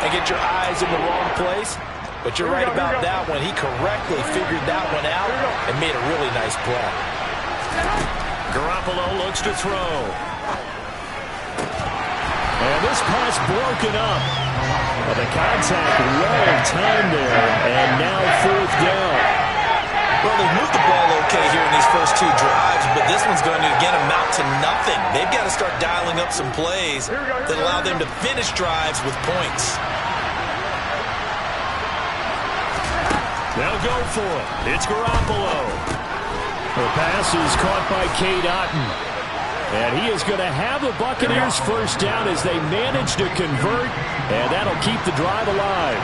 and get your eyes in the wrong place. But you're right about that one. He correctly figured that one out and made a really nice play. Garoppolo looks to throw. And this pass broken up. Well, the contact well timed there, and now fourth down. Well, they've moved the ball okay here in these first two drives, but this one's going to, again, amount to nothing. They've got to start dialing up some plays that allow them to finish drives with points. They'll go for it. It's Garoppolo. The pass is caught by Cade Otton. And he is going to have the Buccaneers first down as they manage to convert, and that'll keep the drive alive.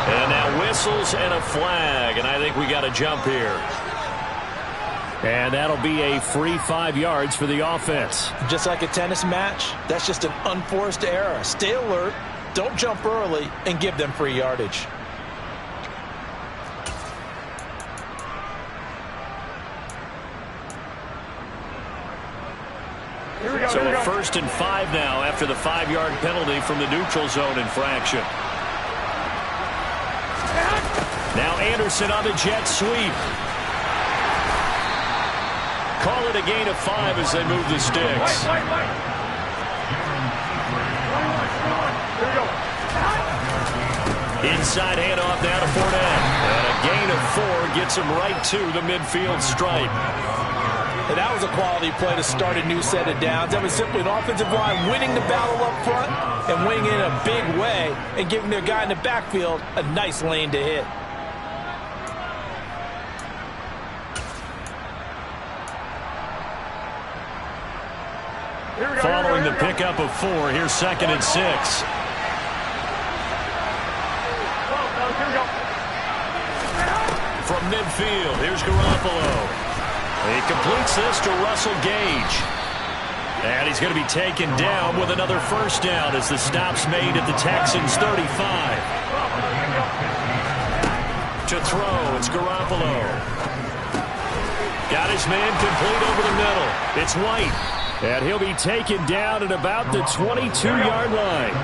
And now whistles and a flag, and I think we got a jump here. And that'll be a free 5 yards for the offense. Just like a tennis match, that's just an unforced error. Stay alert, don't jump early, and give them free yardage. So a 1st and 5 now after the 5-yard penalty from the neutral zone infraction. Now Anderson on the jet sweep. Call it a gain of 5 as they move the sticks. Inside handoff now to Fournette. And a gain of 4 gets him right to the midfield stripe. And that was a quality play to start a new set of downs. That was simply an offensive line winning the battle up front and winning in a big way and giving their guy in the backfield a nice lane to hit. Following the pickup of 4, here's 2nd and 6. From midfield, here's Garoppolo. He completes this to Russell Gage. And he's going to be taken down with another first down as the stop's made at the Texans' 35. To throw, it's Garoppolo. Got his man complete over the middle. It's White. And he'll be taken down at about the 22-yard line.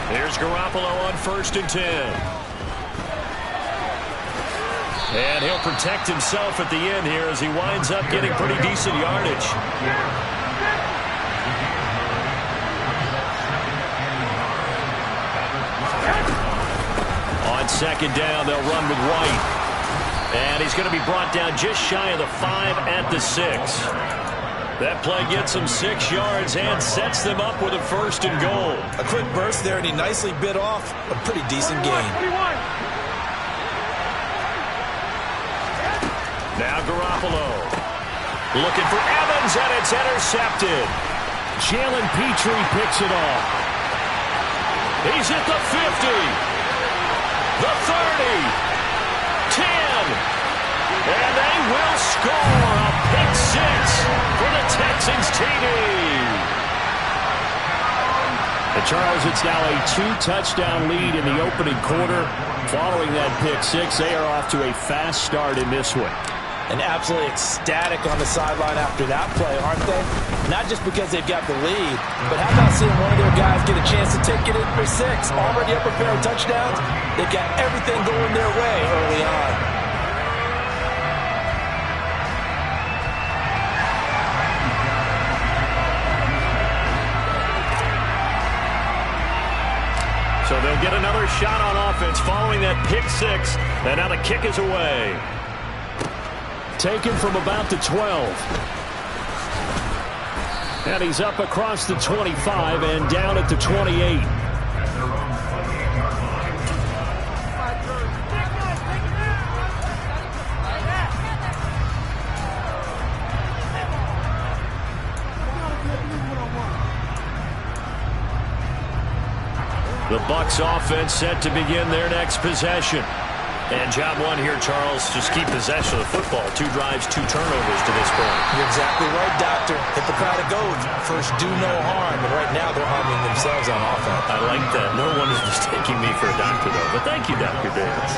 Here's Garoppolo on 1st and 10. And he'll protect himself at the end here as he winds up getting pretty decent yardage. On 2nd down, they'll run with White. And he's going to be brought down just shy of the 5 at the 6. That play gets him 6 yards and sets them up with a 1st and goal. A quick burst there, and he nicely bit off a pretty decent gain. Now Garoppolo. Looking for Evans, and it's intercepted. Jalen Petrie picks it off. He's at the 50. The 30. 10. And they will score a pick 6 for the Texans TD. And Charles, it's now a 2-touchdown lead in the opening quarter. Following that pick 6, they are off to a fast start in this one. And absolutely ecstatic on the sideline after that play, aren't they? Not just because they've got the lead, but how about seeing one of their guys get a chance to take it in for 6? Already up a pair of touchdowns. They've got everything going their way early on. So they'll get another shot on offense following that pick 6. And now the kick is away. Taken from about the 12. And he's up across the 25 and down at the 28. The Bucs offense set to begin their next possession. And job 1 here, Charles, just keep possession of the football. 2 drives, 2 turnovers to this point. You're exactly right, Doctor. Hippocratic oath, first do no harm. And right now they're harming themselves on offense. I like that. No one is mistaking me for a doctor, though. But thank you, Dr. Davis.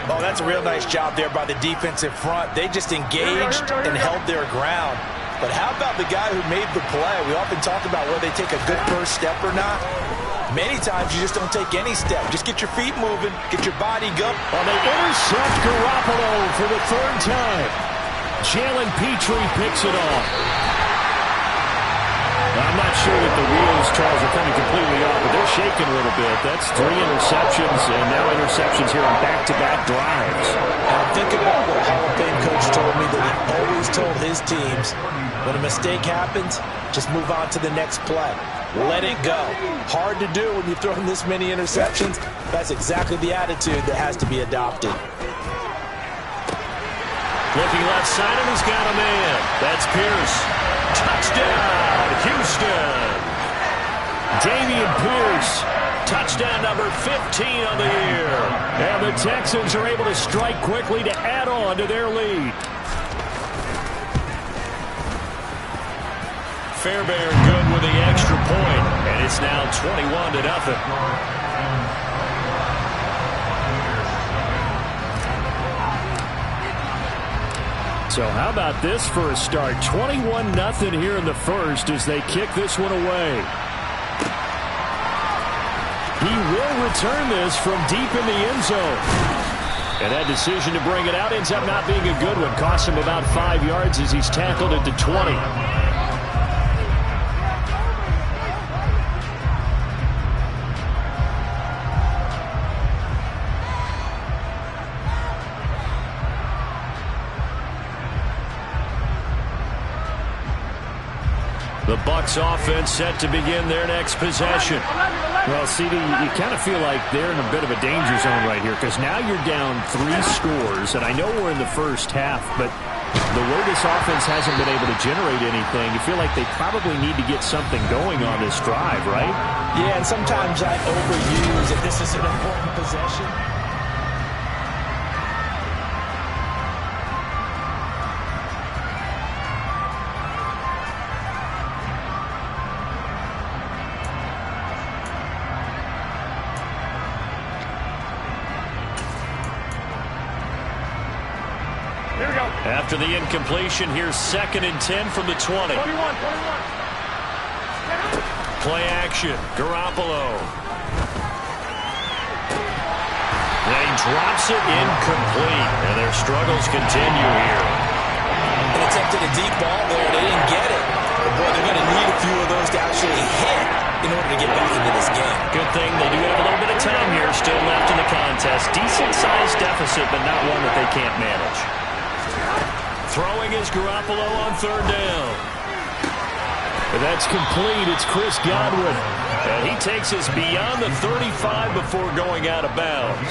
Oh, that's a real nice job there by the defensive front. They just engaged and held their ground. But how about the guy who made the play? We often talk about whether they take a good first step or not. Many times you just don't take any step. Just get your feet moving, get your body going. Well, they intercept Garoppolo for the third time. Jalen Petrie picks it off. I'm not sure that the wheels, Charles, are coming completely off, but they're shaking a little bit. That's 3 interceptions, and now interceptions here on back-to-back drives. And think about what Hall of Fame coach told me, that he always told his teams, when a mistake happens, just move on to the next play. Let it go. Hard to do when you've thrown this many interceptions. That's exactly the attitude that has to be adopted. Looking left side, and he's got a man. That's Pierce. Touchdown, Houston. Dameon Pierce. Touchdown number 15 on the year. And the Texans are able to strike quickly to add on to their lead. Fairbairn good with the extra point, and it's now 21-0. So how about this for a start? 21-0 here in the first as they kick this one away. He will return this from deep in the end zone. And that decision to bring it out ends up not being a good one. Costs him about 5 yards as he's tackled at the 20. The Bucs offense set to begin their next possession. Well, CD, you kind of feel like they're in a bit of a danger zone right here because now you're down 3 scores, and I know we're in the first half, but the way this offense hasn't been able to generate anything, you feel like they probably need to get something going on this drive, right? Yeah, and sometimes I overuse that this is an important possession. After the incompletion, here's 2nd and 10 from the 20. Play action. Garoppolo. Then he drops it incomplete. And their struggles continue here. They attempted a deep ball there. They didn't get it. But boy, they're going to need a few of those to actually hit in order to get back into this game. Good thing they do have a little bit of time here still left in the contest. Decent-sized deficit, but not one that they can't manage. Throwing is Garoppolo on 3rd down. That's complete. It's Chris Godwin. And he takes us beyond the 35 before going out of bounds.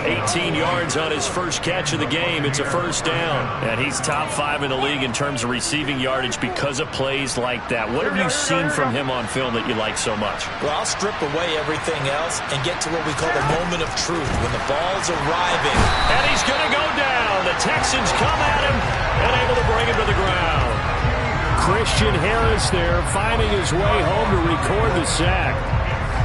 18 yards on his first catch of the game. It's a 1st down. And he's top 5 in the league in terms of receiving yardage because of plays like that. What have you seen from him on film that you like so much? Well, I'll strip away everything else and get to what we call the moment of truth, when the ball's arriving. And he's going to go down. The Texans come at him and able to bring him to the ground. Christian Harris there finding his way home to record the sack.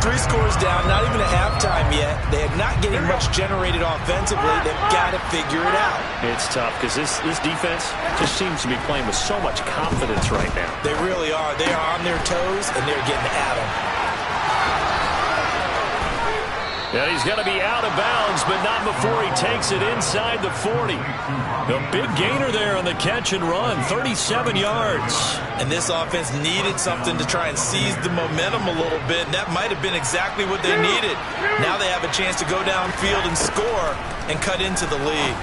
3 scores down, not even at halftime yet. They are not getting much generated offensively. They've got to figure it out. It's tough because this defense just seems to be playing with so much confidence right now. They really are. They are on their toes, and they're getting at them. And he's going to be out of bounds, but not before he takes it inside the 40. The big gainer there on the catch and run, 37 yards. And this offense needed something to try and seize the momentum a little bit, and that might have been exactly what they needed. Now they have a chance to go downfield and score and cut into the lead.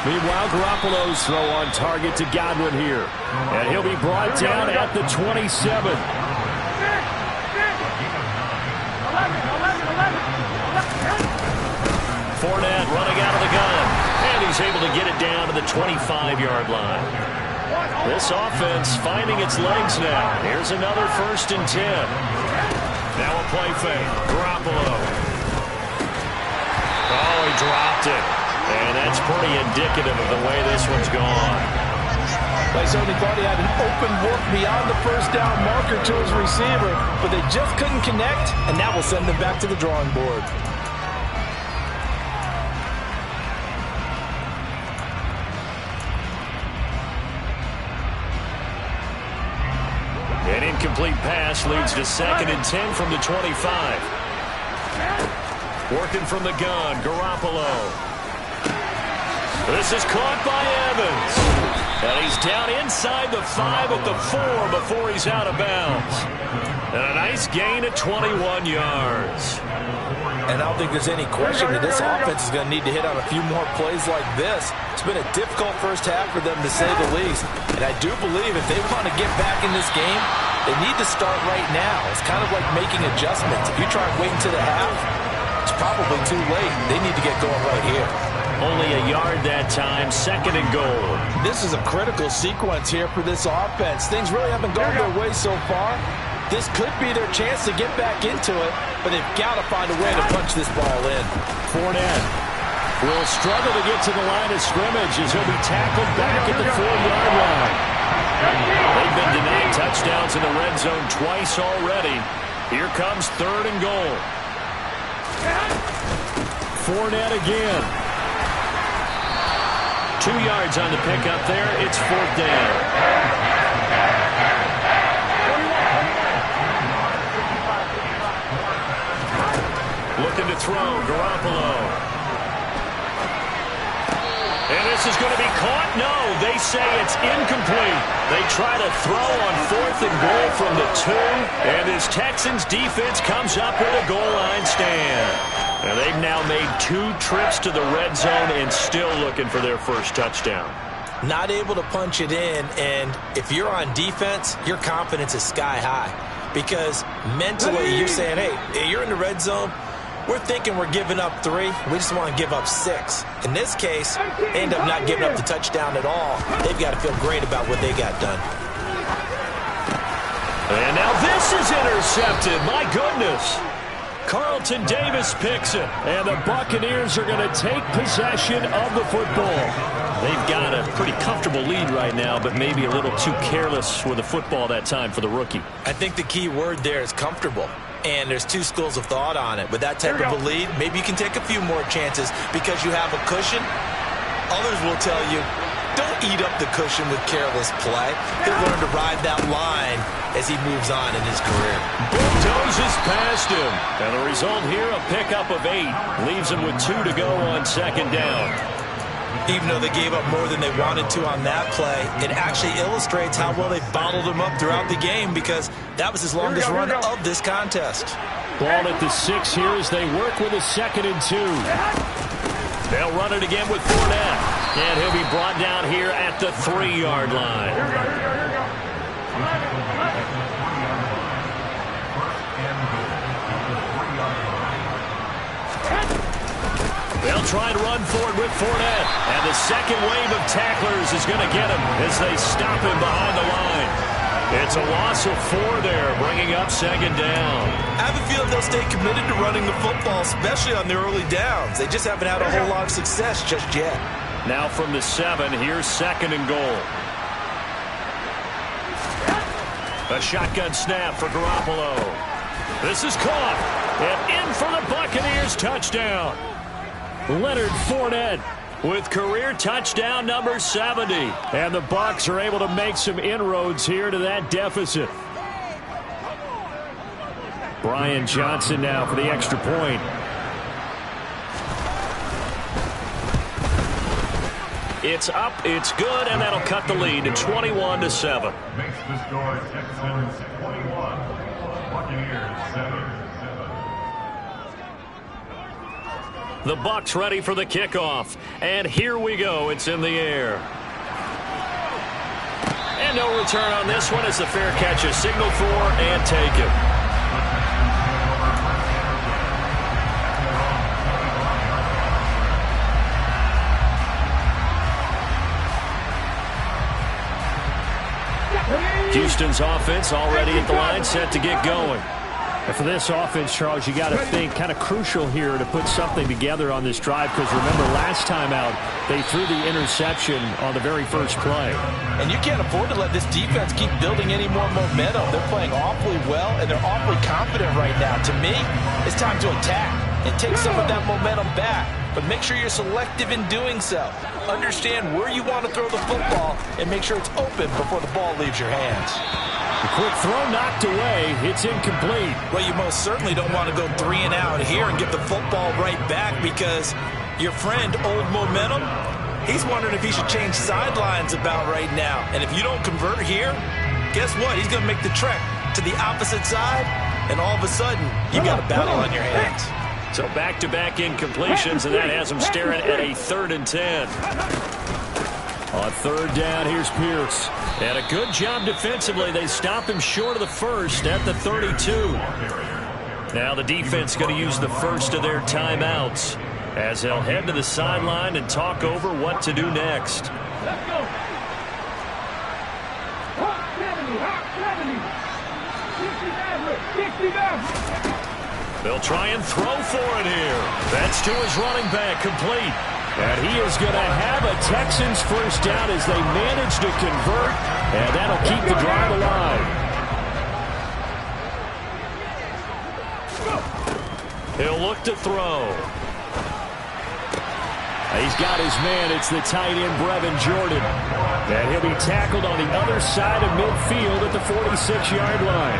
Meanwhile, Garoppolo's throw on target to Godwin here. And he'll be brought down at the 27. Fournette running out of the gun. And he's able to get it down to the 25-yard line. This offense finding its legs now. Here's another 1st and 10. Now a play fake. Garoppolo. Oh, he dropped it. And that's pretty indicative of the way this one's gone. They certainly thought he had an open look beyond the 1st down marker to his receiver, but they just couldn't connect, and that will send them back to the drawing board. incomplete pass leads to 2nd and 10 from the 25. Working from the gun, Garoppolo. This is caught by Evans. And he's down inside the 5 at the 4 before he's out of bounds. And a nice gain of 21 yards. And I don't think there's any question that this offense is going to need to hit on a few more plays like this. It's been a difficult first half for them, to say the least. And I do believe if they want to get back in this game, they need to start right now. It's kind of like making adjustments. If you try waiting to the half, it's probably too late. They need to get going right here. Only a yard that time, 2nd and goal. This is a critical sequence here for this offense. Things really haven't gone their way so far. This could be their chance to get back into it, but they've got to find a way to punch this ball in. Fournette will struggle to get to the line of scrimmage as he'll be tackled back at the 4-yard line. They've been denied touchdowns in the red zone twice already. Here comes 3rd and goal. Fournette again. 2 yards on the pickup there. It's 4th down. Looking to throw, Garoppolo. And this is going to be caught. No, they say it's incomplete. They try to throw on 4th and goal from the 2. And this Texans defense comes up with a goal line stand. And they've now made 2 trips to the red zone and still looking for their first touchdown. Not able to punch it in, and if you're on defense, your confidence is sky high. Because mentally, you're saying, hey, you're in the red zone. We're thinking we're giving up 3. We just want to give up 6. In this case, they end up not giving up the touchdown at all. They've got to feel great about what they got done. And now this is intercepted. My goodness. Carlton Davis picks it, and the Buccaneers are going to take possession of the football. They've got a pretty comfortable lead right now, but maybe a little too careless with the football that time for the rookie. I think the key word there is comfortable, and there's 2 schools of thought on it. With that type of a lead, maybe you can take a few more chances because you have a cushion. Others will tell you, don't eat up the cushion with careless play. He'll learn to ride that line as he moves on in his career. Bulldozes past him. And the result here, a pickup of 8. Leaves him with 2 to go on 2nd down. Even though they gave up more than they wanted to on that play, it actually illustrates how well they bottled him up throughout the game because that was his longest run of this contest. Ball at the 6 here as they work with a 2nd and 2. They'll run it again with Fournette. And he'll be brought down here at the 3-yard line. They'll try and run for it with Fournette. And the second wave of tacklers is going to get him as they stop him behind the line. It's a loss of 4 there, bringing up 2nd down. I have a feeling they'll stay committed to running the football, especially on their early downs. They just haven't had a whole lot of success just yet. Now from the 7, here's 2nd and goal. A shotgun snap for Garoppolo. This is caught. And in for the Buccaneers touchdown. Leonard Fournette with career touchdown number 70. And the Bucs are able to make some inroads here to that deficit. Brian Johnson now for the extra point. It's up, it's good, and that'll cut the lead to 21-7. Makes the score Texans 21, Buccaneers 7. The Bucs ready for the kickoff. And here we go. It's in the air. And no return on this one as the fair catch is signaled for and taken. Houston's offense already at the line, set to get going. And for this offense, Charles, you got to think kind of crucial here to put something together on this drive because remember last time out they threw the interception on the very first play. And you can't afford to let this defense keep building any more momentum. They're playing awfully well and they're awfully confident right now. To me, it's time to attack and take some of that momentum back. But make sure you're selective in doing so. Understand where you want to throw the football and make sure it's open before the ball leaves your hands. The quick throw knocked away. It's incomplete. Well, you most certainly don't want to go 3 and out here and get the football right back because your friend, Old Momentum, he's wondering if he should change sidelines about right now. And if you don't convert here, guess what? He's going to make the trek to the opposite side, and all of a sudden, you got a battle on your hands. So back-to-back incompletions, and that has him staring at a 3rd and 10. On 3rd down, here's Pierce. And a good job defensively. They stop him short of the first at the 32. Now the defense going to use the first of their timeouts as they'll head to the sideline and talk over what to do next. Let's go. Hot 70, hot 70. 60 They'll try and throw for it here. That's to his running back, complete. And he is going to have a Texans first down as they manage to convert, and that'll keep the drive alive. He'll look to throw. He's got his man. It's the tight end, Brevin Jordan. And he'll be tackled on the other side of midfield at the 46-yard line.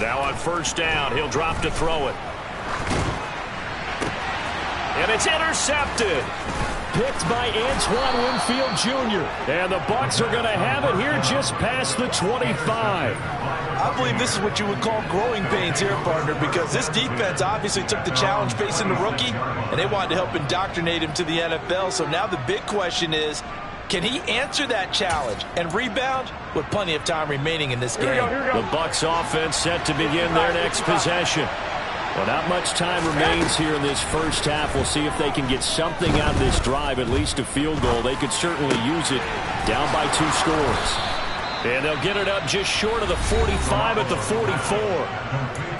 Now on first down, he'll drop to throw it. And it's intercepted. Picked by Antoine Winfield Jr. And the Bucs are going to have it here just past the 25. I believe this is what you would call growing pains here, partner, because this defense obviously took the challenge facing the rookie, and they wanted to help indoctrinate him to the NFL. So now the big question is, can he answer that challenge and rebound with plenty of time remaining in this game? The Bucs offense set to begin their next possession. Well, not much time remains here in this first half. We'll see if they can get something out of this drive, at least a field goal. They could certainly use it down by 2 scores. And they'll get it up just short of the 45 at the 44.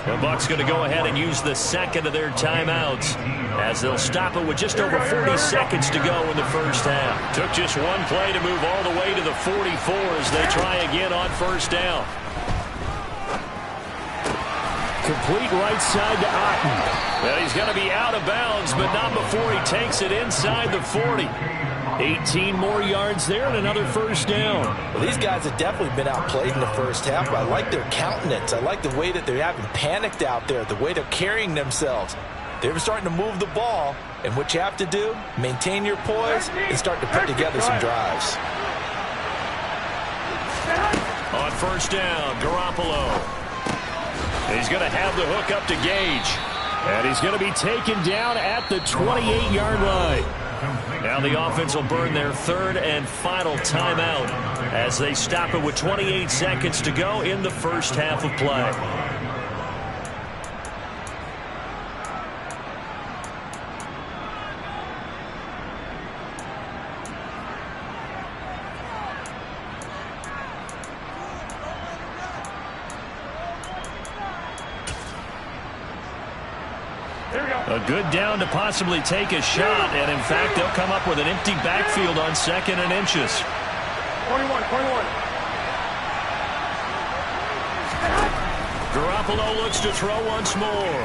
The Bucs going to go ahead and use the second of their timeouts as they'll stop it with just over 40 seconds to go in the first half. Took just one play to move all the way to the 44 as they try again on first down. Complete right side to Otten. Well, he's going to be out of bounds, but not before he takes it inside the 40. 18 more yards there and another first down. Well, these guys have definitely been outplayed in the first half, but I like their countenance. I like the way that they're having panicked out there, the way they're carrying themselves. They're starting to move the ball, and what you have to do, maintain your poise and start to put together some drives. On first down, Garoppolo. He's going to have the hook up to Gage. And he's going to be taken down at the 28-yard line. Now the offense will burn their 3rd and final timeout as they stop it with 28 seconds to go in the first half of play. A good down to possibly take a shot, and in fact, they'll come up with an empty backfield on 2nd and inches. 21. Garoppolo looks to throw once more.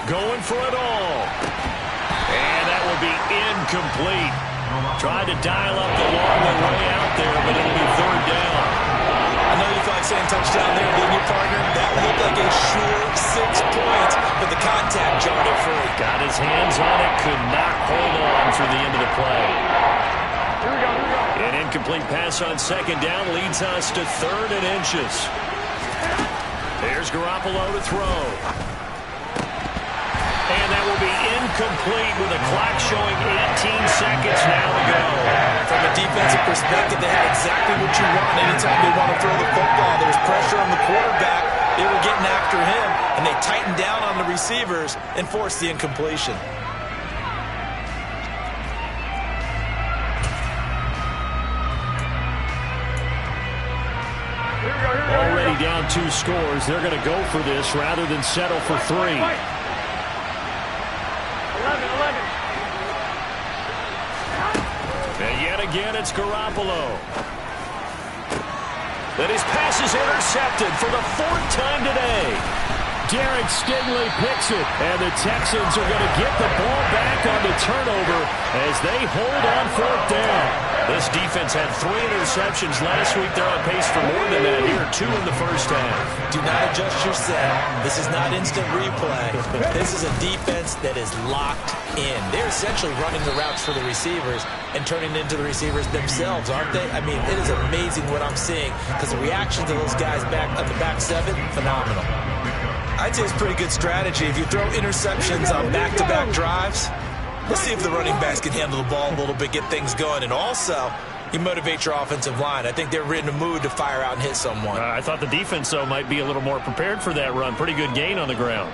Going for it all. And that will be incomplete. Tried to dial up the long way out there, but it'll be 3rd down. I know you thought saying touchdown there, didn't you, partner? That looked like a sure 6 points, but the contact jarred it free. Got his hands on it, could not hold on through the end of the play. Here we go. An incomplete pass on 2nd down leads us to 3rd and inches. There's Garoppolo to throw. And that will be incomplete with the clock showing 18 seconds now to go. From a defensive perspective, they had exactly what you want anytime they want to throw the football. There's pressure on the quarterback. They were getting after him, and they tightened down on the receivers and forced the incompletion. Already down 2 scores. They're going to go for this rather than settle for 3. 11. And yet again, it's Garoppolo. Then his pass is intercepted for the 4th time today. Derek Stingley picks it, and the Texans are going to get the ball back on the turnover as they hold on fourth down. This defense had 3 interceptions last week. They're on pace for more than that here, 2 in the first half. Do not adjust your set. This is not instant replay. This is a defense that is locked in. They're essentially running the routes for the receivers and turning into the receivers themselves, aren't they? I mean, it is amazing what I'm seeing because the reaction to those guys back at the back 7, phenomenal. I'd say it's a pretty good strategy. If you throw interceptions on back-to-back drives, let's see if the running backs can handle the ball a little bit, get things going, and also you motivate your offensive line. I think they're in the mood to fire out and hit someone. I thought the defense, though, might be a little more prepared for that run. Pretty good gain on the ground.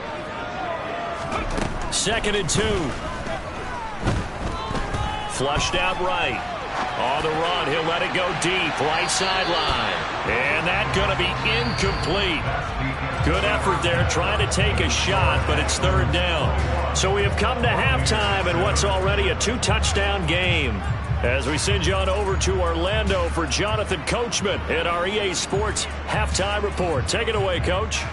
2nd and 2. Flushed out right. On the run, he'll let it go deep, right sideline. And that's going to be incomplete. Good effort there, trying to take a shot, but it's 3rd down. So we have come to halftime in what's already a 2-touchdown game. As we send you on over to Orlando for Jonathan Coachman in our EA Sports Halftime Report. Take it away, Coach.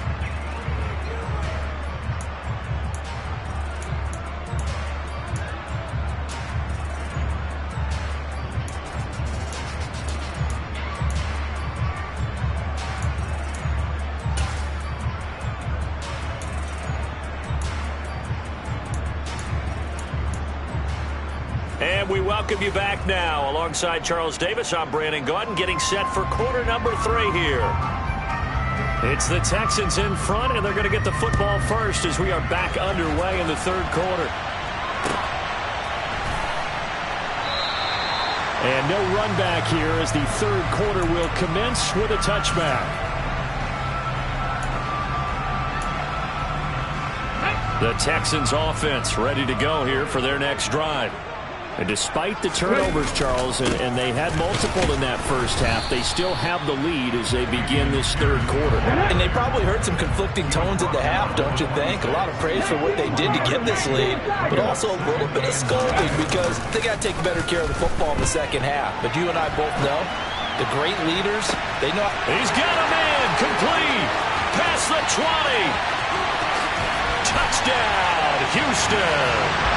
And we welcome you back now. Alongside Charles Davis, I'm Brandon Gaudin, getting set for quarter number 3 here. It's the Texans in front, and they're going to get the football first as we are back underway in the 3rd quarter. And no run back here as the 3rd quarter will commence with a touchback. The Texans offense ready to go here for their next drive. And despite the turnovers, Charles, and they had multiple in that first half, they still have the lead as they begin this 3rd quarter. And they probably heard some conflicting tones at the half, don't you think? A lot of praise for what they did to get this lead, but also a little bit of scolding because they got to take better care of the football in the second half. But you and I both know the great leaders, they know. He's got a man, complete, past the 20. Touchdown, Houston.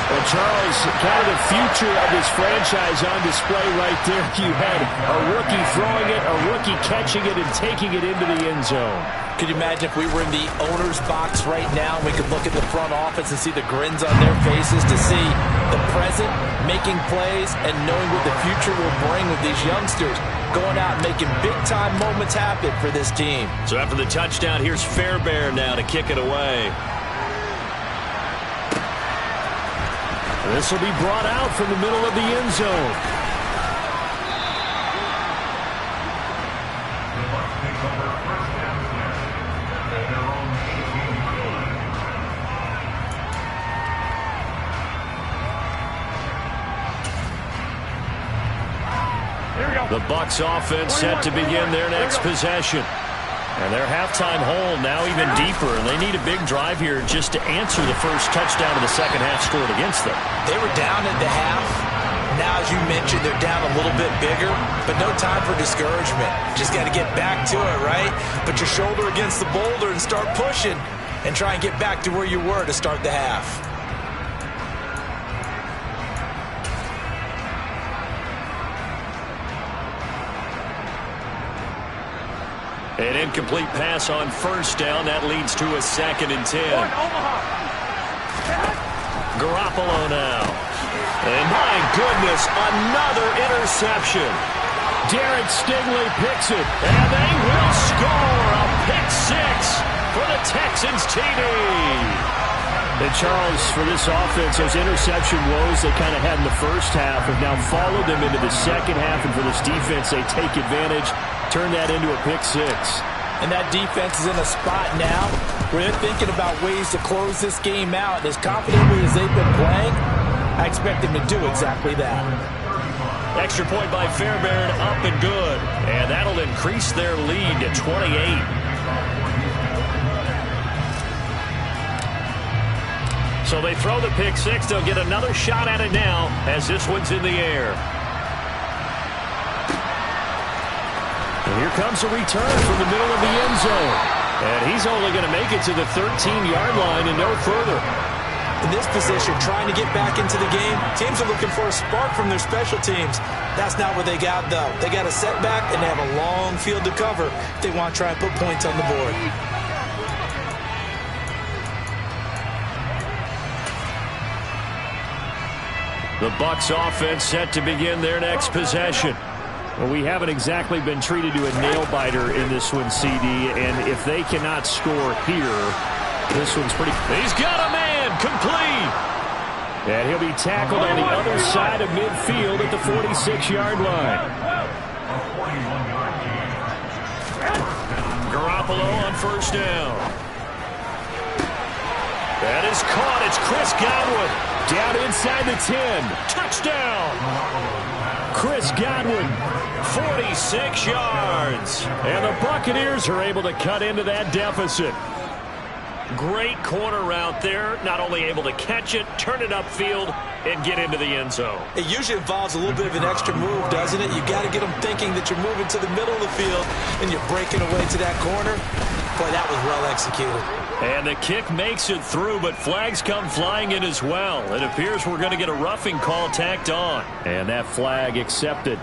Well, Charles, kind of the future of this franchise on display right there. You had a rookie throwing it, a rookie catching it, and taking it into the end zone. Could you imagine if we were in the owner's box right now and we could look at the front office and see the grins on their faces to see the present, making plays, and knowing what the future will bring with these youngsters going out and making big-time moments happen for this team. So after the touchdown, here's Fairbairn now to kick it away. This will be brought out from the middle of the end zone. The Bucs take over first down at their own 18-yard line. Here we go. The Bucs offense set to begin their next possession. And their halftime hole now even deeper, and they need a big drive here just to answer the first touchdown of the second half scored against them. They were down at the half. Now, as you mentioned, they're down a little bit bigger, but no time for discouragement. Just got to get back to it, right? Put your shoulder against the boulder and start pushing and try and get back to where you were to start the half. An incomplete pass on first down. That leads to a 2nd and 10. Garoppolo now. And my goodness, another interception. Derek Stingley picks it, and they will score a pick 6 for the Texans TD. And Charles, for this offense, those interception woes they kind of had in the first half have now followed them into the second half, and for this defense, they take advantage. Turn that into a pick 6. And that defense is in a spot now where they're thinking about ways to close this game out. And as confidently as they've been playing, I expect them to do exactly that. Extra point by Fairbairn, up and good. And that'll increase their lead to 28. So they throw the pick 6. They'll get another shot at it now as this one's in the air. Here comes a return from the middle of the end zone. And he's only going to make it to the 13-yard line and no further. In this position, trying to get back into the game, teams are looking for a spark from their special teams. That's not what they got, though. They got a setback, and they have a long field to cover if they want to try and put points on the board. The Bucs offense set to begin their next possession. Well, we haven't exactly been treated to a nail-biter in this one, CD, and if they cannot score here, this one's pretty... He's got a man, complete! And he'll be tackled on the other side of midfield at the 46-yard line. Garoppolo on first down. That is caught. It's Chris Godwin. Down inside the 10. Touchdown! Chris Godwin, 46 yards. And the Buccaneers are able to cut into that deficit. Great corner route there. Not only able to catch it, turn it upfield, and get into the end zone. It usually involves a little bit of an extra move, doesn't it? You've got to get them thinking that you're moving to the middle of the field and you're breaking away to that corner. Boy, that was well executed. And the kick makes it through, but flags come flying in as well. It appears we're going to get a roughing call tacked on. And that flag accepted.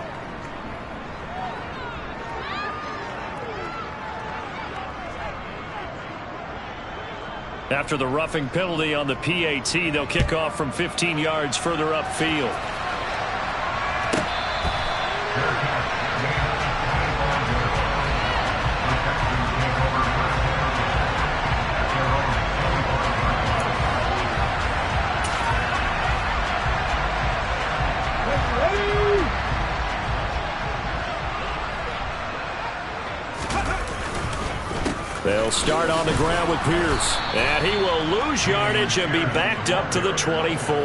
After the roughing penalty on the PAT, they'll kick off from 15 yards further upfield. They'll start on the ground with Pierce. And he will lose yardage and be backed up to the 24.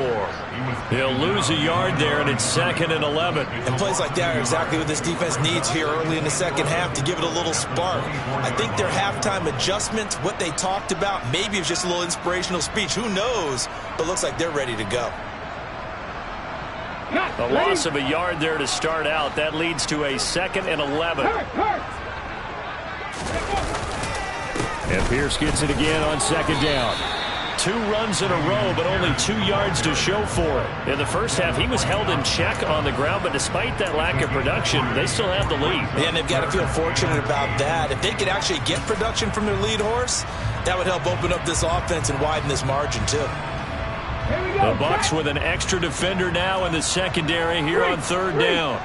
He'll lose a yard there, and it's 2nd and 11. And plays like that are exactly what this defense needs here early in the second half to give it a little spark. I think their halftime adjustment, what they talked about, maybe it was just a little inspirational speech. Who knows? But looks like they're ready to go. A loss of a yard there to start out. That leads to a 2nd and 11. And Pierce gets it again on 2nd down. 2 runs in a row, but only 2 yards to show for it. In the first half, he was held in check on the ground, but despite that lack of production, they still have the lead. And they've got to feel fortunate about that. If they could actually get production from their lead horse, that would help open up this offense and widen this margin, too. The Bucs with an extra defender now in the secondary here on 3rd down.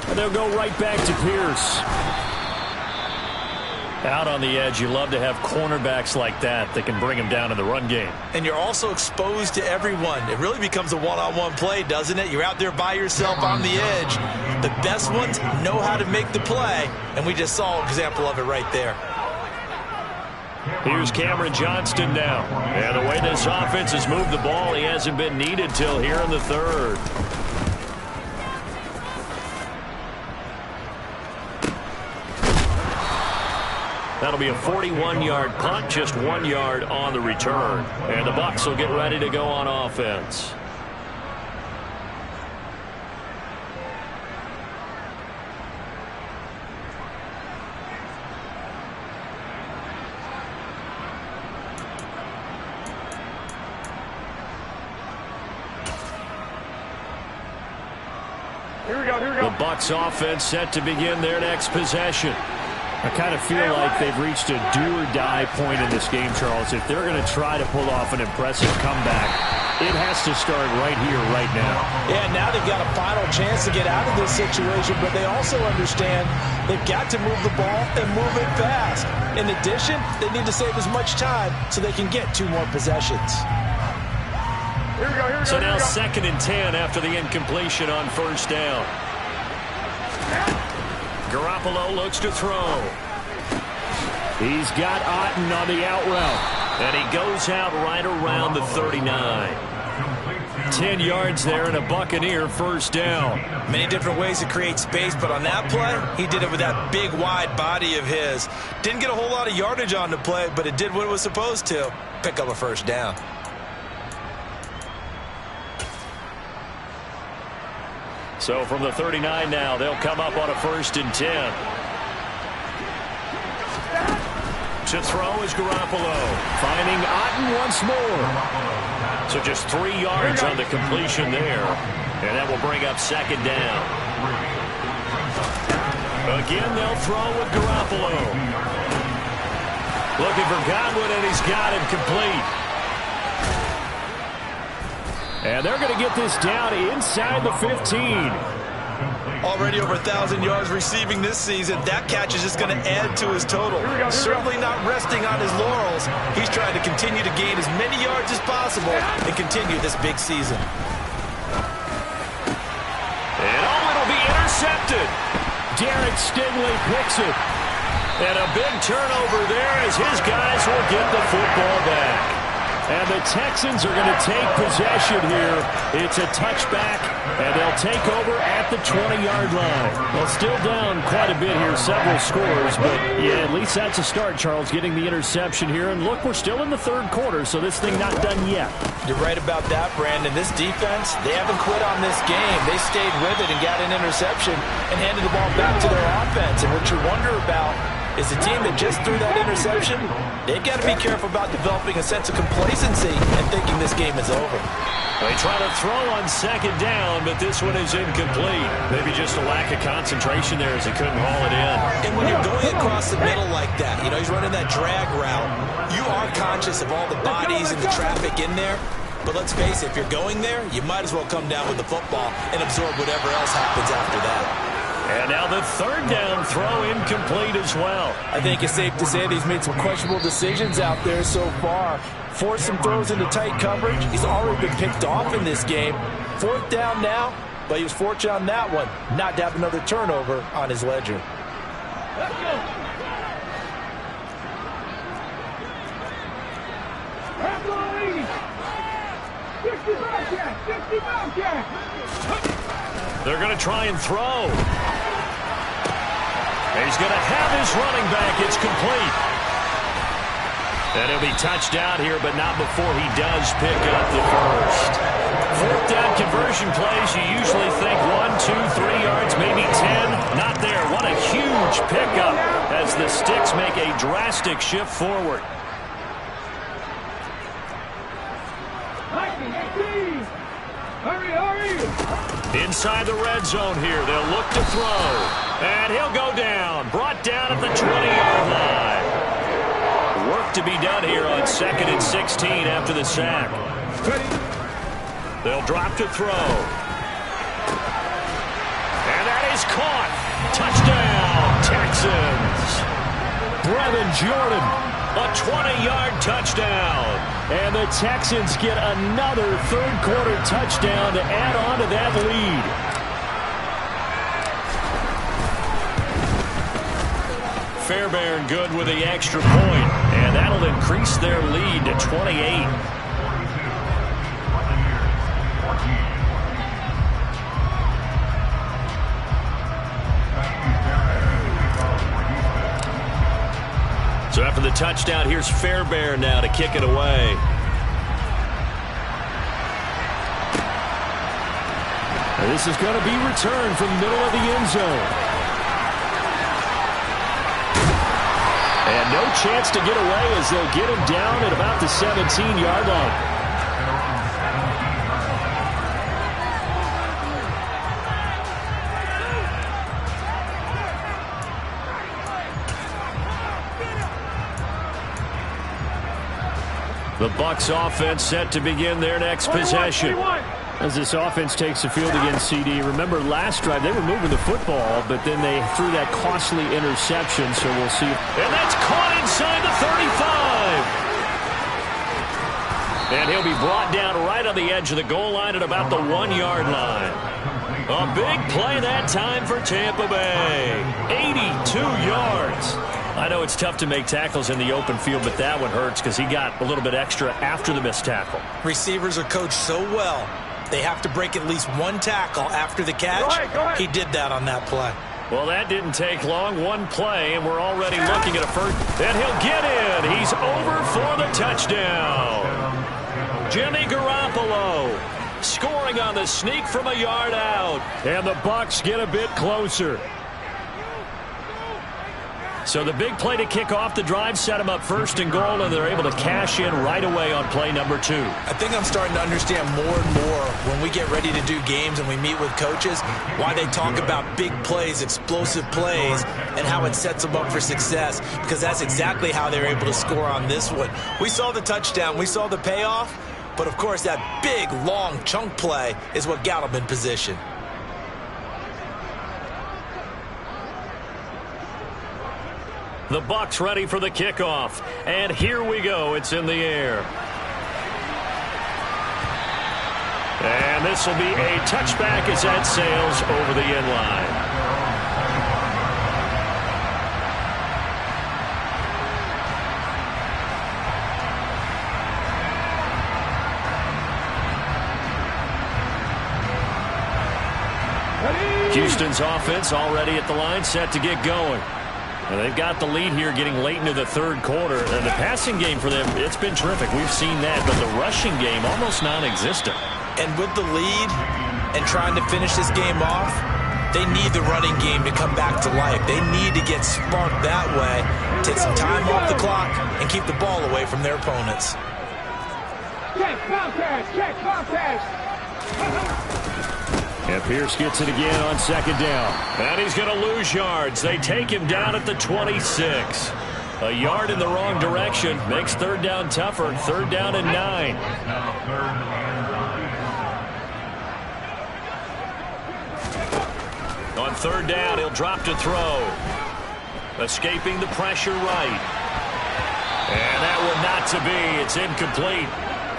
And they'll go right back to Pierce. Out on the edge, you love to have cornerbacks like that can bring them down in the run game. And you're also exposed to everyone. It really becomes a one-on-one play, doesn't it? You're out there by yourself on the edge. The best ones know how to make the play, and we just saw an example of it right there. Here's Cameron Johnston now. And the way this offense has moved the ball, he hasn't been needed till here in the 3rd. That'll be a 41-yard punt, just 1 yard on the return. And the Bucs will get ready to go on offense. Here we go, here we go. The Bucs offense set to begin their next possession. I kind of feel like they've reached a do-or-die point in this game, Charles. If they're going to try to pull off an impressive comeback, it has to start right here, right now. Yeah, now they've got a final chance to get out of this situation, but they also understand they've got to move the ball and move it fast. In addition, they need to save as much time so they can get 2 more possessions. Here we go, here we go. So now 2nd and 10 after the incompletion on first down. Garoppolo looks to throw. He's got Otten on the out route. And he goes out right around the 39. 10 yards there and a Buccaneer first down. Many different ways to create space, but on that play, he did it with that big, wide body of his. Didn't get a whole lot of yardage on the play, but it did what it was supposed to. Pick up a first down. So from the 39 now, they'll come up on a 1st and 10. To throw is Garoppolo. Finding Otten once more. So just 3 yards on the completion there. And that will bring up 2nd down. Again, they'll throw with Garoppolo. Looking for Godwin, and he's got him complete. And they're going to get this down inside the 15. Already over 1,000 yards receiving this season. That catch is just going to add to his total. Certainly not resting on his laurels. He's trying to continue to gain as many yards as possible and continue this big season. And it'll be intercepted. Derek Stingley picks it. And a big turnover there as his guys will get the football back. And the Texans are going to take possession here. It's a touchback, and they'll take over at the 20-yard line. Well, still down quite a bit here, several scores, but yeah, at least that's a start, Charles, getting the interception here. And look, we're still in the 3rd quarter, so this thing not done yet. You're right about that, Brandon. This defense, they haven't quit on this game. They stayed with it and got an interception and handed the ball back to their offense. And what you wonder about is the team that just threw that interception, they've got to be careful about developing a sense of complacency and thinking this game is over. They try to throw on 2nd down, but this one is incomplete. Maybe just a lack of concentration there as he couldn't haul it in. And when you're going across the middle like that, you know, he's running that drag route, you are conscious of all the bodies and the traffic in there. But let's face it, if you're going there, you might as well come down with the football and absorb whatever else happens after that. And now the 3rd down throw incomplete as well. I think it's safe to say that he's made some questionable decisions out there so far. Forced some throws into tight coverage. He's already been picked off in this game. 4th down now, but he was fortunate on that one not to have another turnover on his ledger. Let's go. They're going to try and throw. He's going to have his running back. It's complete. And he'll be touched out here, but not before he does pick up the 1st. 4th down conversion plays, you usually think 1, 2, 3 yards, maybe 10. Not there. What a huge pickup as the Sticks make a drastic shift forward. Inside the red zone here. They'll look to throw. And he'll go down. Brought down at the 20-yard line. Work to be done here on 2nd and 16 after the sack. They'll drop to throw. And that is caught. Touchdown, Texans. Brevin Jordan. A 20-yard touchdown. And the Texans get another 3rd quarter touchdown to add on to that lead. Fairbairn good with the extra point, and that'll increase their lead to 28. So after the touchdown, here's Fairbairn now to kick it away. And this is going to be returned from the middle of the end zone. And no chance to get away as they'll get him down at about the 17-yard line. The Bucs offense set to begin their next possession. As this offense takes the field against CD, remember last drive they were moving the football, but then they threw that costly interception, so we'll see. And that's caught inside the 35. And he'll be brought down right on the edge of the goal line at about the 1-yard line. A big play that time for Tampa Bay. 82 yards. I know it's tough to make tackles in the open field, but that one hurts because he got a little bit extra after the missed tackle. Receivers are coached so well, they have to break at least one tackle after the catch. Go ahead. He did that on that play. Well, that didn't take long. One play, and we're already looking at a first. And he'll get in. He's over for the touchdown. Jimmy Garoppolo scoring on the sneak from a yard out. And the Bucs get a bit closer. So the big play to kick off the drive set them up first and goal, and they're able to cash in right away on play number 2. I think I'm starting to understand more and more when we get ready to do games and we meet with coaches why they talk about big plays, explosive plays, and how it sets them up for success, because that's exactly how they're able to score on this one. We saw the touchdown. We saw the payoff. But, of course, that big, long chunk play is what got them in position. The Bucs ready for the kickoff. And here we go. It's in the air. And this will be a touchback as that sails over the end line. Houston's offense already at the line, set to get going. And they've got the lead here getting late into the third quarter. And the passing game for them, it's been terrific. We've seen that. But the rushing game, almost non-existent. And with the lead and trying to finish this game off, they need the running game to come back to life. They need to get sparked that way, take some time off the clock, and keep the ball away from their opponents. Check, Bobcats, check, Bobcats. And Pierce gets it again on second down. And he's going to lose yards. They take him down at the 26. A yard in the wrong direction makes third down tougher. Third down and 9. On third down, he'll drop to throw. Escaping the pressure right. And that one not to be. It's incomplete.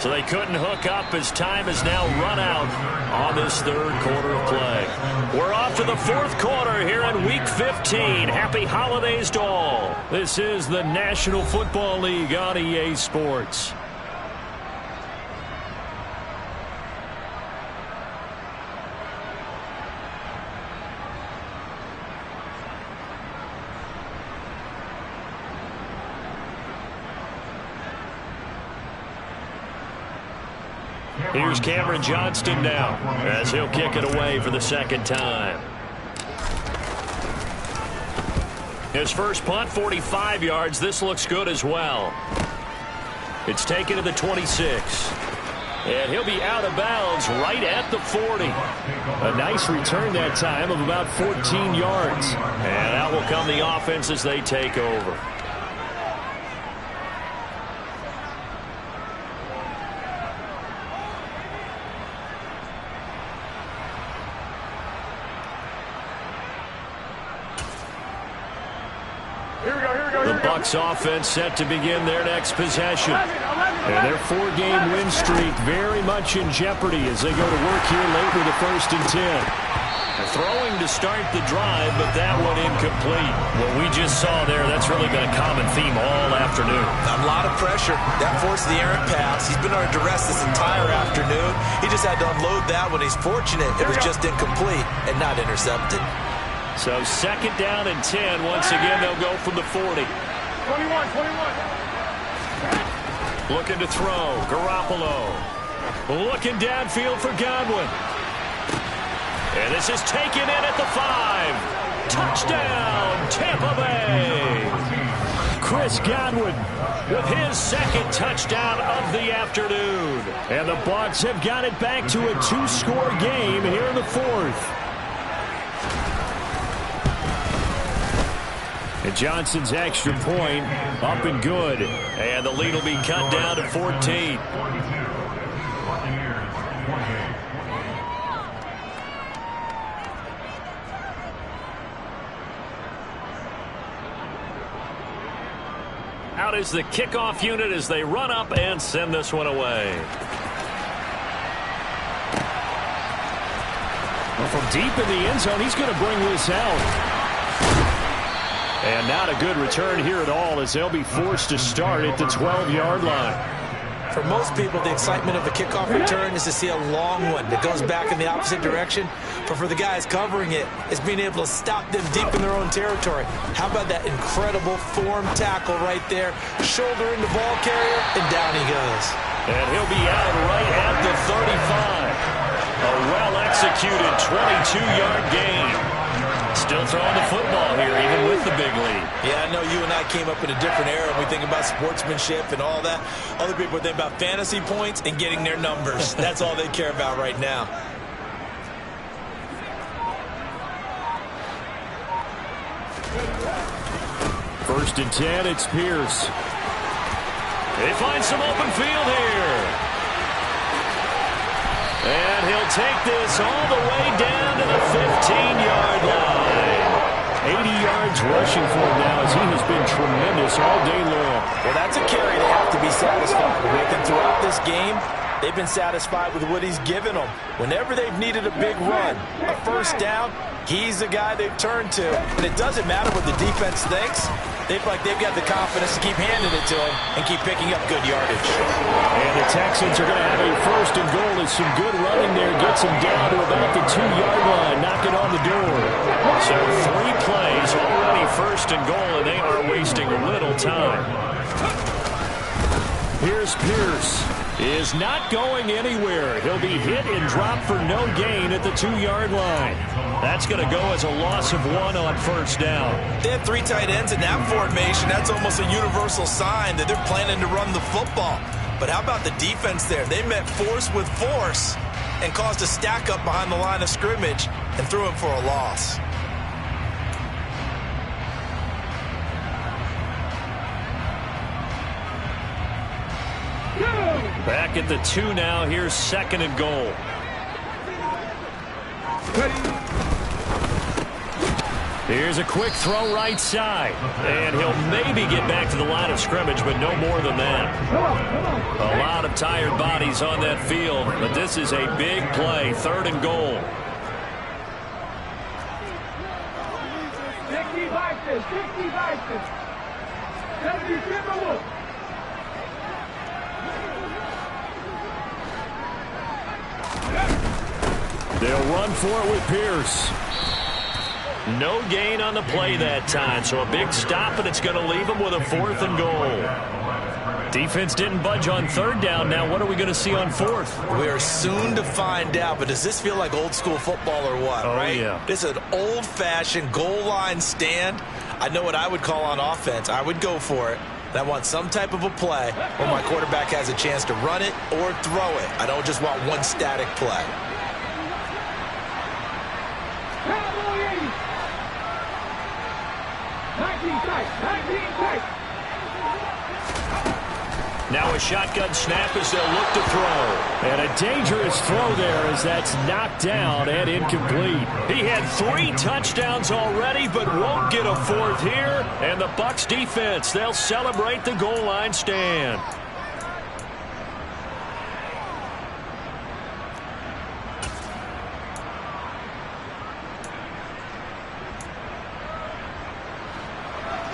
So they couldn't hook up as time has now run out on this third quarter of play. We're off to the fourth quarter here in Week 15. Happy holidays to all. This is the National Football League on EA Sports. Here's Cameron Johnston now as he'll kick it away for the second time. His first punt, 45 yards. This looks good as well. It's taken to the 26. And he'll be out of bounds right at the 40. A nice return that time of about 14 yards. And out will come the offense as they take over. The Bucs offense set to begin their next possession. And their 4-game win streak very much in jeopardy as they go to work here late with a 1st and 10. Throwing to start the drive, but that one incomplete. What we just saw there, that's really been a common theme all afternoon. A lot of pressure. That forced the errant pass. He's been under duress this entire afternoon. He just had to unload that one. He's fortunate it was just incomplete and not intercepted. So second down and 10. Once again, they'll go from the 40. 21. Looking to throw. Garoppolo. Looking downfield for Godwin. And this is taken in at the 5. Touchdown, Tampa Bay. Chris Godwin with his second touchdown of the afternoon. And the Bucs have got it back to a 2-score game here in the 4th. And Johnson's extra point up and good. And the lead will be cut down to 14. Out is the kickoff unit as they run up and send this one away. Well, from deep in the end zone, he's going to bring this out. And not a good return here at all as they'll be forced to start at the 12-yard line. For most people, the excitement of a kickoff return is to see a long one that goes back in the opposite direction. But for the guys covering it, it's being able to stop them deep in their own territory. How about that incredible form tackle right there? Shoulder in the ball carrier, and down he goes. And he'll be out right at the 35. executed, 22-yard gain. Still throwing the football here, even with the big lead. Yeah, I know you and I came up in a different era. We think about sportsmanship and all that. Other people think about fantasy points and getting their numbers. That's all they care about right now. First and 10, it's Pierce. They find some open field here. And he'll take this all the way down to the 15-yard line. 80 yards rushing for him now as he has been tremendous all day long. Well, that's a carry they have to be satisfied with. And throughout this game, they've been satisfied with what he's given them. Whenever they've needed a big run, a first down, he's the guy they've turned to. And it doesn't matter what the defense thinks. They feel like they've got the confidence to keep handing it to him and keep picking up good yardage. And the Texans are going to have a first and goal as some good running there gets him down to about the 2-yard line, knocking on the door. So 3 plays, already first and goal, and they are wasting a little time. Here's Pierce. Is not going anywhere. He'll be hit and dropped for no gain at the 2-yard line. That's going to go as a loss of 1 on first down. They have 3 tight ends in that formation. That's almost a universal sign that they're planning to run the football. But how about the defense there? They met force with force and caused a stack up behind the line of scrimmage and threw him for a loss. Back at the 2 now. Here's second and goal. Here's a quick throw right side. And he'll maybe get back to the line of scrimmage, but no more than that. A lot of tired bodies on that field, but this is a big play. Third and goal. They'll run for it with Pierce. No gain on the play that time, so a big stop, and it's going to leave them with a 4th and goal. Defense didn't budge on third down. Now what are we going to see on 4th? We are soon to find out, but does this feel like old school football or what, right? Yeah. This is an old-fashioned goal line stand. I know what I would call on offense. I would go for it. I want some type of a play where my quarterback has a chance to run it or throw it. I don't just want one static play. Now a shotgun snap as they'll look to throw. And a dangerous throw there as that's knocked down and incomplete. He had 3 touchdowns already, but won't get a 4th here. And the Bucs defense, they'll celebrate the goal line stand.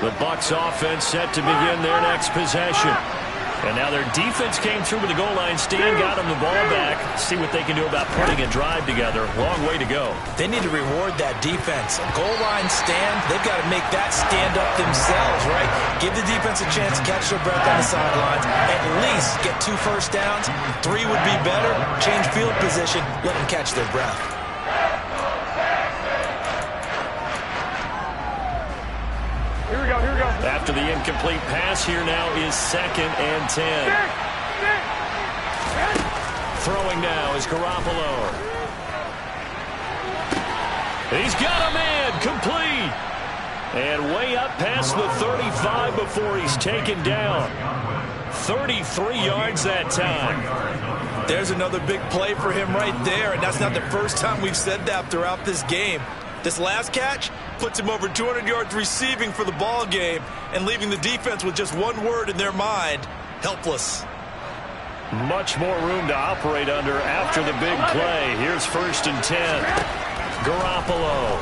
The Bucs offense set to begin their next possession. And now their defense came through with the goal line stand, got them the ball back. See what they can do about putting a drive together. Long way to go. They need to reward that defense. A goal line stand, they've got to make that stand up themselves, right? Give the defense a chance to catch their breath on the sidelines. At least get 2 first downs. 3 would be better. Change field position. Let them catch their breath. After the incomplete pass, here now is 2nd and 10. Throwing now is Garoppolo. He's got a man, complete. And way up past the 35 before he's taken down. 33 yards that time. There's another big play for him right there, and that's not the first time we've said that throughout this game. This last catch puts him over 200 yards receiving for the ball game and leaving the defense with just one word in their mind: helpless. Much more room to operate under after the big play. Here's 1st and 10. Garoppolo.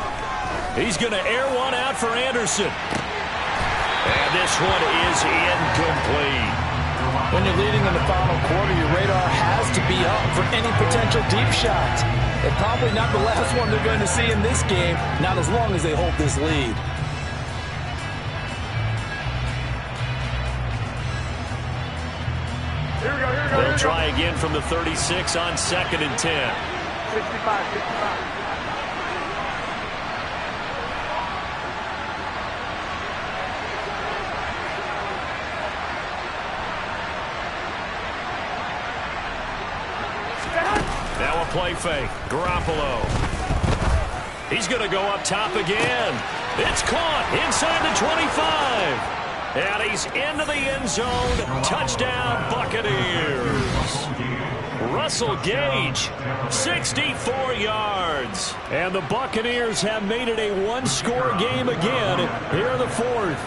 He's going to air one out for Anderson. And this one is incomplete. When you're leading in the final quarter, your radar has to be up for any potential deep shot. And probably not the last one they're going to see in this game, not as long as they hold this lead. They'll try again from the 36 on 2nd and 10. 65. Now a play fake. Garoppolo. He's going to go up top again. It's caught inside the 25. And he's into the end zone. Touchdown, Buccaneers. Russell Gage, 64 yards. And the Buccaneers have made it a one-score game again here in the fourth.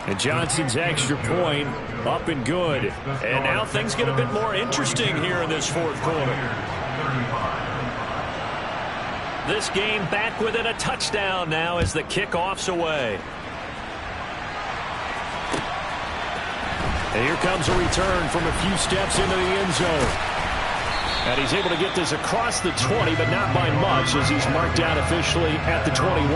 And Johnson's extra point up and good. And now things get a bit more interesting here in this fourth quarter. This game back within a touchdown now as the kickoff's away. And here comes a return from a few steps into the end zone. And he's able to get this across the 20, but not by much as he's marked down officially at the 21.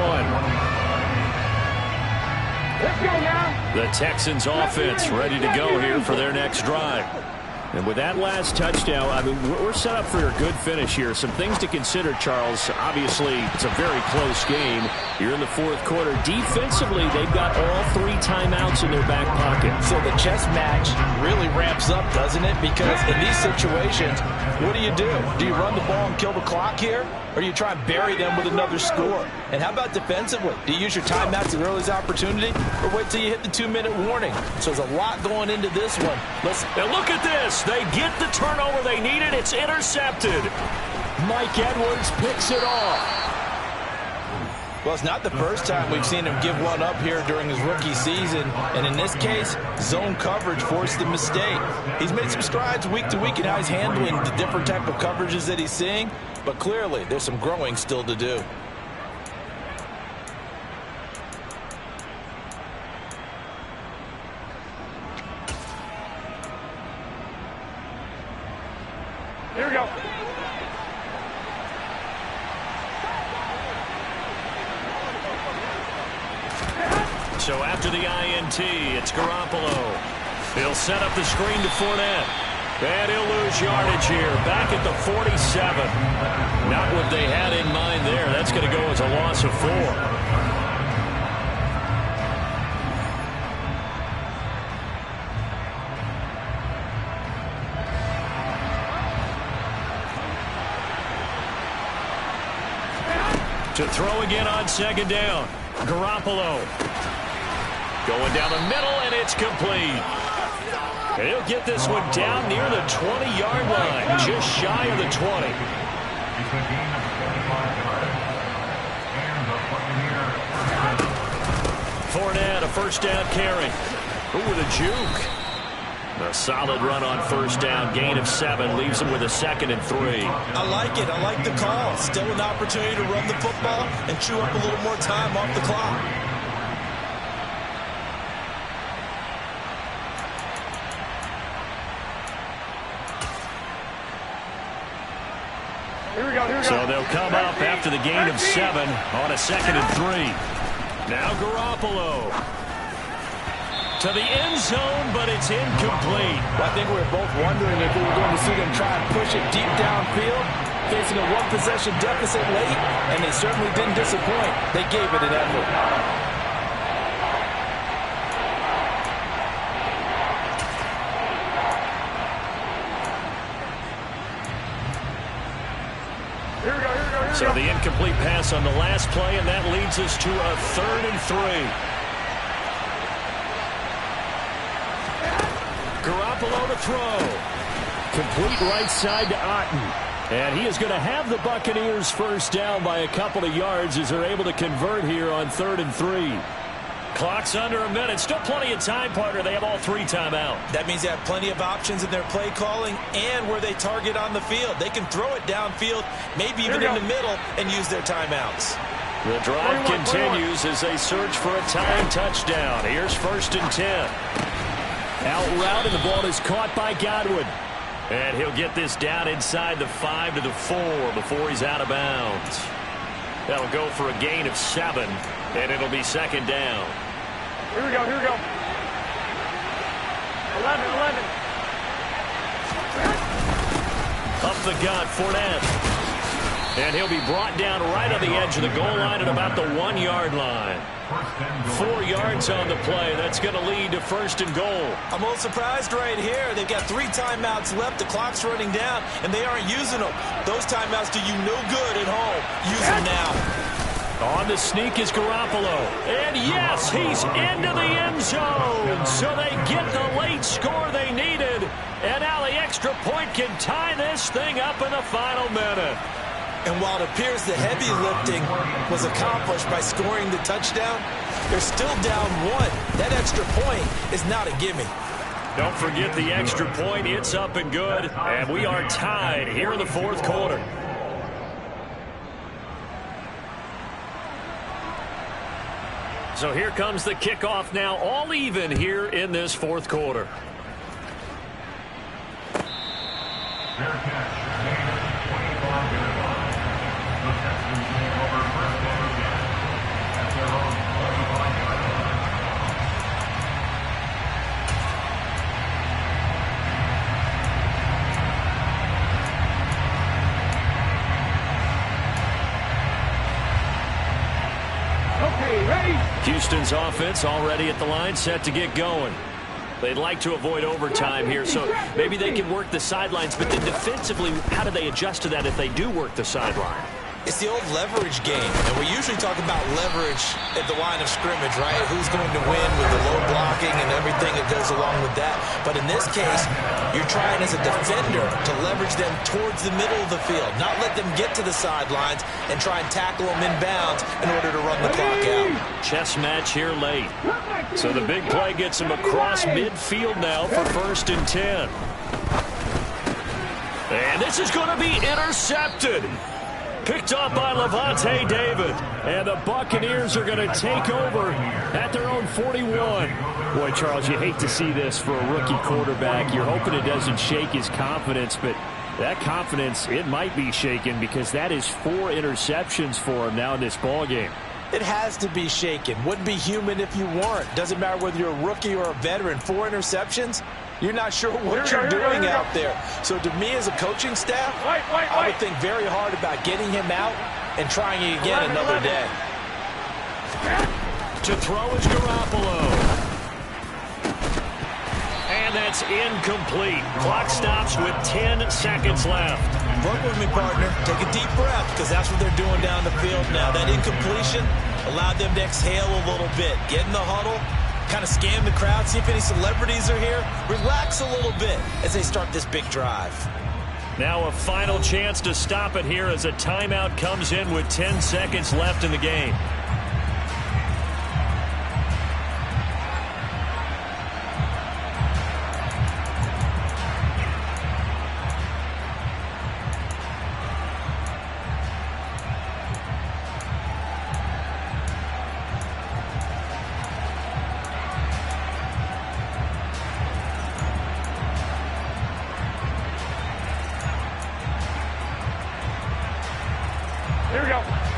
Let's go now. The Texans offense ready to go here for their next drive. And with that last touchdown, I mean, we're set up for a good finish here. Some things to consider, Charles. Obviously, it's a very close game. You're in the fourth quarter. Defensively, they've got all 3 timeouts in their back pocket. So the chess match really ramps up, doesn't it? Because in these situations, what do? Do you run the ball and kill the clock here? Or do you try and bury them with another score? And how about defensively? Do you use your timeouts at the earliest opportunity? Or wait till you hit the 2-minute warning? So there's a lot going into this one. Now look at this. They get the turnover they needed. It's intercepted. Mike Edwards picks it off. Well, it's not the first time we've seen him give one up here during his rookie season. And in this case, zone coverage forced the mistake. He's made some strides week to week in how he's handling the different type of coverages that he's seeing. But clearly, there's some growing still to do. Here we go. So after the INT, it's Garoppolo. He'll set up the screen to Fournette. And he'll lose yardage here. Back at the 47. Not what they had in mind there. That's going to go as a loss of 4. To throw again on second down. Garoppolo. Going down the middle, and it's complete. And he'll get this one down near the 20-yard line, just shy of the 20. Fournette, a first down carry. Ooh, with a juke. A solid run on first down, gain of 7, leaves him with a 2nd and 3. I like it. I like the call. Still an opportunity to run the football and chew up a little more time off the clock. Here we go. So they'll come up after the gain of 7 on a 2nd and 3. Now Garoppolo. To the end zone, but it's incomplete. Well, I think we were both wondering if we were going to see them try and push it deep downfield, facing a one-possession deficit late, and they certainly didn't disappoint. They gave it an effort. Here we go. So the incomplete pass on the last play, and that leads us to a 3rd and 3. Garoppolo to throw. Complete right side to Otten. And he is going to have the Buccaneers first down by a couple of yards as they're able to convert here on 3rd and 3. Clock's under a minute. Still plenty of time, partner. They have all 3 timeout. That means they have plenty of options in their play calling and where they target on the field. They can throw it downfield, maybe even in the middle, and use their timeouts. The drive continues as they search for a tying touchdown. Here's 1st and 10. Out route, and the ball is caught by Godwin. And he'll get this down inside the 5 to the 4 before he's out of bounds. That'll go for a gain of 7, and it'll be 2nd down. Here we go. 11. off the gut, Fournette. And he'll be brought down right on the edge of the goal line at about the 1-yard line. 4 yards on the play. That's going to lead to first and goal. I'm a little surprised right here. They've got 3 timeouts left. The clock's running down, and they aren't using them. Those timeouts do you no good at home. Use them now. On the sneak is Garoppolo. And yes, he's into the end zone. So they get the late score they needed. And now the extra point can tie this thing up in the final minute. And while it appears the heavy lifting was accomplished by scoring the touchdown, they're still down 1. That extra point is not a gimme. Don't forget the extra point. It's up and good. And we are tied here in the fourth quarter. So here comes the kickoff now, all even here in this fourth quarter. Fair catch. Gain of 25 yards. The Texans take over first down again at their own 25-yard line. Okay, ready? Houston's offense already at the line, set to get going. They'd like to avoid overtime here, so maybe they can work the sidelines, but then defensively, how do they adjust to that if they do work the sideline? It's the old leverage game, and we usually talk about leverage at the line of scrimmage, right? Who's going to win with the low blocking and everything that goes along with that. But in this case, you're trying as a defender to leverage them towards the middle of the field, not let them get to the sidelines and try and tackle them inbounds in order to run the clock out. Chess match here late. So the big play gets him across midfield now for 1st and 10. And this is going to be intercepted. Picked up by Levante David. And the Buccaneers are going to take over at their own 41. Boy, Charles, you hate to see this for a rookie quarterback. You're hoping it doesn't shake his confidence, but that confidence, it might be shaken because that is 4 interceptions for him now in this ballgame. It has to be shaken. Wouldn't be human if you weren't. Doesn't matter whether you're a rookie or a veteran. 4 interceptions, you're not sure what you're doing out there. So to me as a coaching staff, I would think very hard about getting him out and trying it again another day. To throw is Garoppolo. And that's incomplete. Clock stops with 10 seconds left. Work with me, partner. Take a deep breath because that's what they're doing down the field now. That incompletion allowed them to exhale a little bit. Get in the huddle. Kind of scan the crowd, see if any celebrities are here. Relax a little bit as they start this big drive. Now a final chance to stop it here as a timeout comes in with 10 seconds left in the game.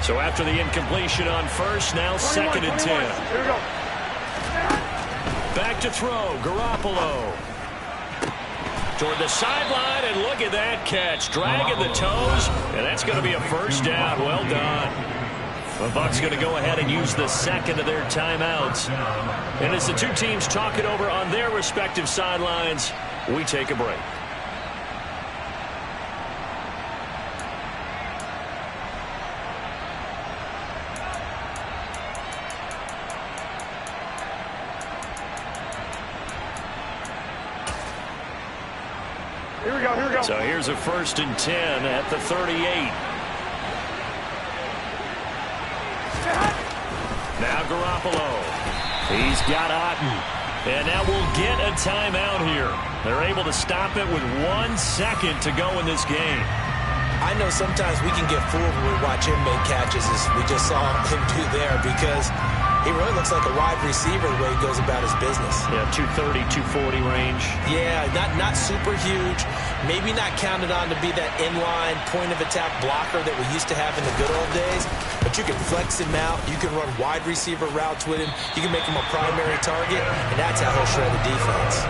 So after the incompletion on first, now 2nd and 10. Here we go. Back to throw, Garoppolo. Toward the sideline, and look at that catch. Dragging the toes, and that's going to be a first down. Well done. The Bucs going to go ahead and use the second of their timeouts. And as the two teams talk it over on their respective sidelines, we take a break. Here we go, here we go. So here's a 1st and 10 at the 38. Now Garoppolo. He's got Otten. And now we'll get a timeout here. They're able to stop it with 1 second to go in this game. I know sometimes we can get fooled when we watch him make catches as we just saw him do there because he really looks like a wide receiver the way he goes about his business. Yeah, 230, 240 range. Yeah, not super huge. Maybe not counted on to be that inline point-of-attack blocker that we used to have in the good old days. But you can flex him out. You can run wide receiver routes with him. You can make him a primary target, and that's how he'll shred the defense.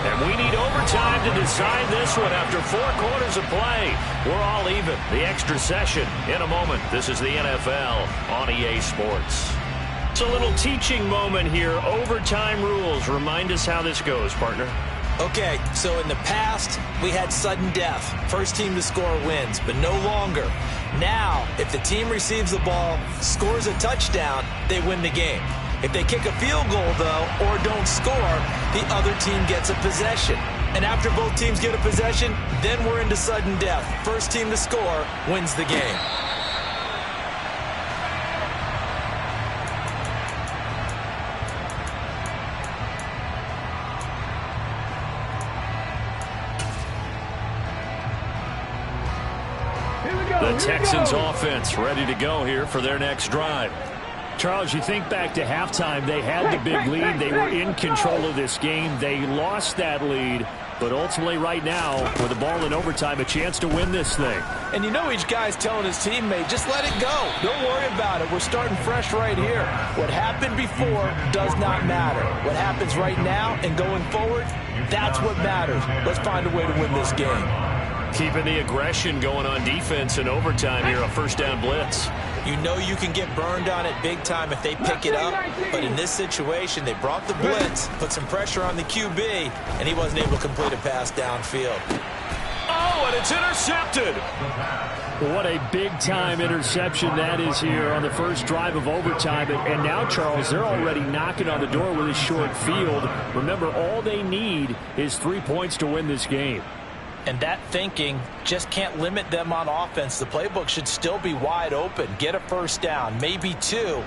And we need overtime to decide this one after 4 quarters of play. We're all even. The extra session in a moment. This is the NFL on EA Sports. It's a little teaching moment here. Overtime rules. Remind us how this goes, partner. Okay, so in the past, we had sudden death. First team to score wins, but no longer. Now, if the team receives the ball, scores a touchdown, they win the game. If they kick a field goal, though, or don't score, the other team gets a possession. And after both teams get a possession, then we're into sudden death. First team to score wins the game. The Texans offense ready to go here for their next drive. Charles, you think back to halftime, they had the big lead. They were in control of this game. They lost that lead, but ultimately right now, with the ball in overtime, a chance to win this thing. And you know each guy's telling his teammate, just let it go. Don't worry about it. We're starting fresh right here. What happened before does not matter. What happens right now and going forward, that's what matters. Let's find a way to win this game. Keeping the aggression going on defense in overtime here, a first down blitz. You know you can get burned on it big time if they pick it up, but in this situation, they brought the blitz, put some pressure on the QB, and he wasn't able to complete a pass downfield. Oh, and it's intercepted. What a big-time interception that is here on the first drive of overtime. And now, Charles, they're already knocking on the door with a short field. Remember, all they need is 3 points to win this game. And that thinking just can't limit them on offense. The playbook should still be wide open. Get a first down, maybe 2.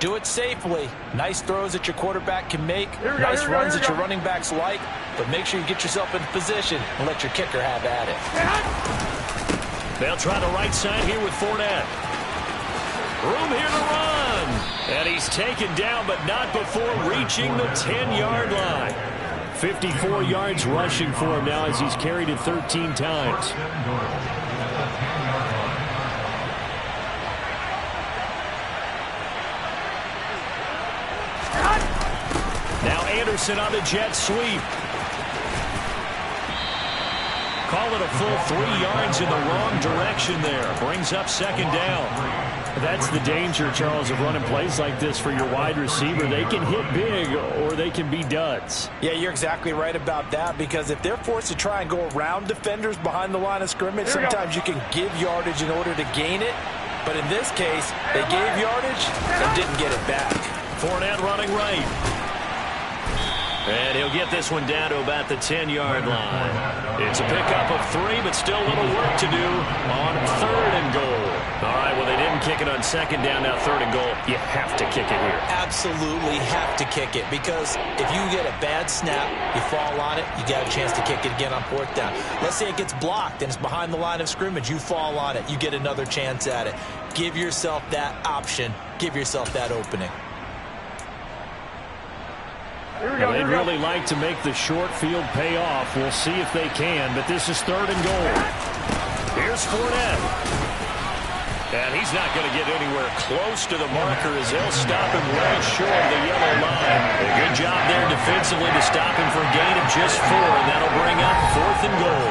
Do it safely. Nice throws that your quarterback can make. Nice runs that your running backs like. But make sure you get yourself in position and let your kicker have at it. They'll try the right side here with Fournette. Room here to run. And he's taken down, but not before reaching the 10-yard line. 54 yards rushing for him now as he's carried it 13 times. Now Anderson on the jet sweep. Call it a full 3 yards in the wrong direction there. Brings up second down. That's the danger, Charles, of running plays like this for your wide receiver. They can hit big or they can be duds. Yeah, you're exactly right about that, because if they're forced to try and go around defenders behind the line of scrimmage, sometimes you can give yardage in order to gain it. But in this case, they gave yardage and didn't get it back. Fournette running right. And he'll get this one down to about the 10-yard line. It's a pickup of 3, but still a little work to do on 3rd and goal. All right, well, they didn't kick it on 2nd down, now 3rd and goal. You have to kick it here. Absolutely have to kick it, because if you get a bad snap, you fall on it, you got a chance to kick it again on 4th down. Let's say it gets blocked and it's behind the line of scrimmage. You fall on it, you get another chance at it. Give yourself that option. Give yourself that opening. They'd really like to make the short field pay off. We'll see if they can, but this is 3rd and goal. Here's Fournette. And he's not going to get anywhere close to the marker as they'll stop him well short of the yellow line. A good job there defensively to stop him for a gain of just 4, and that'll bring up 4th and goal.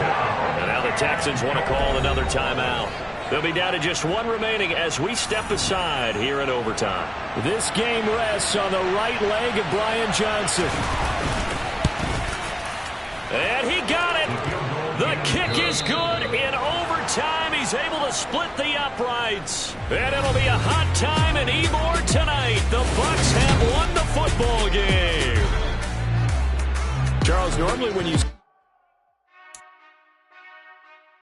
And now the Texans want to call another timeout. They'll be down to just 1 remaining as we step aside here in overtime. This game rests on the right leg of Brian Johnson. And he got it. The kick is good in overtime. He's able to split the uprights. And it'll be a hot time in Ybor tonight. The Bucs have won the football game. Charles, normally when you